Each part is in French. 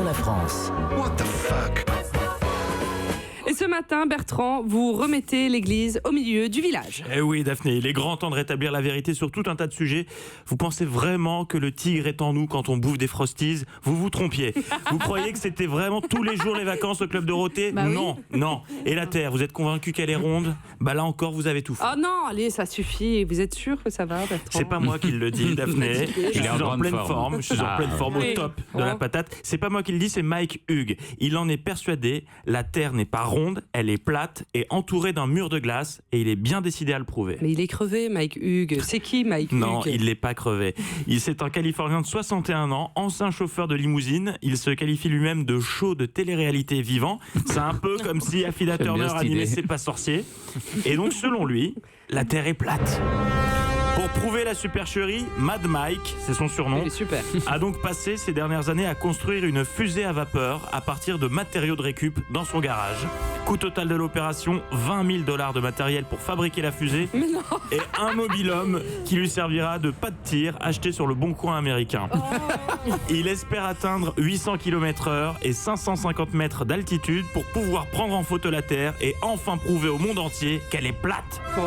la France. What the fuck? Et ce matin, Bertrand, vous remettez l'église au milieu du village. Eh oui, Daphné, il est grand temps de rétablir la vérité sur tout un tas de sujets. Vous pensez vraiment que le tigre est en nous quand on bouffe des Frosties? Vous vous trompiez. Vous croyez que c'était vraiment tous les jours les vacances au Club Dorothée? Non, non. Et la Terre, vous êtes convaincu qu'elle est ronde? Bah là encore, vous avez tout fait. Oh non, allez, ça suffit. Vous êtes sûr que ça va, Bertrand? C'est pas moi qui le dis, Daphné. Je suis en pleine forme. Je suis en pleine forme au top de la patate. C'est pas moi qui le dis, c'est Mike Hughes. Il en est persuadé. La Terre n'est pas ronde, elle est plate et entourée d'un mur de glace. Et il est bien décidé à le prouver. Mais il est crevé, Mike Hughes. C'est qui, Mike Hughes? Non, il n'est pas crevé. C'est un Californien de 61 ans, ancien chauffeur de limousine. Il se qualifie lui-même de show de télé-réalité vivant. C'est un peu comme si Affida Turner animait C'est pas sorcier. Et donc, selon lui, la Terre est plate. Pour prouver la supercherie, Mad Mike, c'est son surnom, Il est super. a donc passé ces dernières années à construire une fusée à vapeur à partir de matériaux de récup dans son garage. Coût total de l'opération, $20 000 de matériel pour fabriquer la fusée Mais non. et un mobil-homme qui lui servira de pas de tir acheté sur le bon coin américain. Il espère atteindre 800 km/h et 550 mètres d'altitude pour pouvoir prendre en photo la Terre et enfin prouver au monde entier qu'elle est plate. Bon,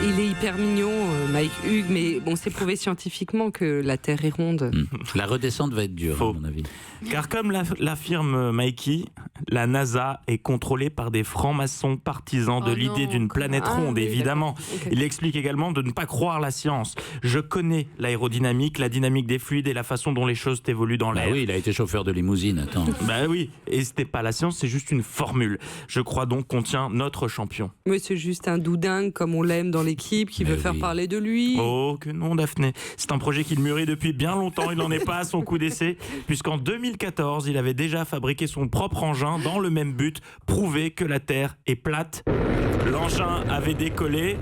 il est hyper mignon, Mike Hughes, mais bon, c'est prouvé scientifiquement que la Terre est ronde. La redescente va être dure, Faux. à mon avis. Car comme l'affirme Mikey, la NASA est contrôlée par des francs-maçons partisans de l'idée d'une planète ronde, évidemment. Okay. Il explique également de ne pas croire la science. Je connais l'aérodynamique, la dynamique des fluides et la façon dont les choses évoluent dans l'air. Bah oui, il a été chauffeur de limousine, attends. Bah oui, et c'était pas la science, c'est juste une formule. Je crois donc qu'on tient notre champion. Mais c'est juste un doudingue comme on l'aime dans l'équipe qui veut faire parler de lui. Oh, que non, Daphné. C'est un projet qu'il mûrit depuis bien longtemps. Il n'en est pas à son coup d'essai, puisqu'en 2014, il avait déjà fabriqué son propre engin dans le même but, prouver que la Terre est plate. L'engin avait décollé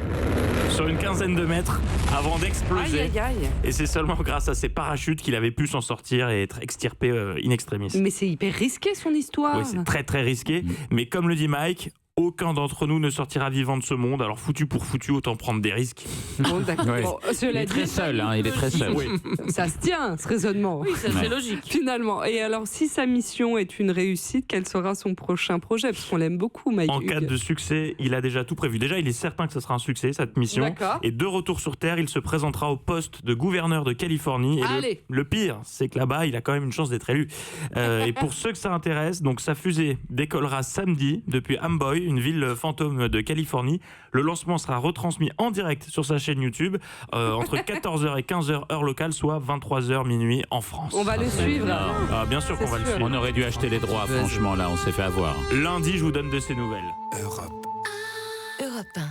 sur une quinzaine de mètres avant d'exploser. Aïe, aïe, aïe. Et c'est seulement grâce à ses parachutes qu'il avait pu s'en sortir et être extirpé in extremis. Mais c'est hyper risqué son histoire. Oui, c'est très très risqué. Mais comme le dit Mike, aucun d'entre nous ne sortira vivant de ce monde. Alors foutu pour foutu, autant prendre des risques. Bon, d'accord. Ouais. Bon, Il est très seul, hein, il est très seul. Oui. Ça se tient, ce raisonnement. Oui, ça c'est logique. Finalement. Et alors, si sa mission est une réussite, quel sera son prochain projet? Parce qu'on l'aime beaucoup, Mike En Hughes. cas de succès, il a déjà tout prévu. Déjà, il est certain que ce sera un succès, cette mission. D'accord. Et de retour sur Terre, il se présentera au poste de gouverneur de Californie. Et Allez. le pire, c'est que là-bas, il a quand même une chance d'être élu. Et pour ceux que ça intéresse, donc sa fusée décollera samedi depuis Amboy, une ville fantôme de Californie. Le lancement sera retransmis en direct sur sa chaîne YouTube entre 14h et 15h heure locale, soit 23h minuit en France. On va le suivre. Ah, bien sûr qu'on va le sûr. suivre. On aurait dû acheter les droits, franchement, là, on s'est fait avoir. Lundi, je vous donne de ces nouvelles. Europe. Europe 1.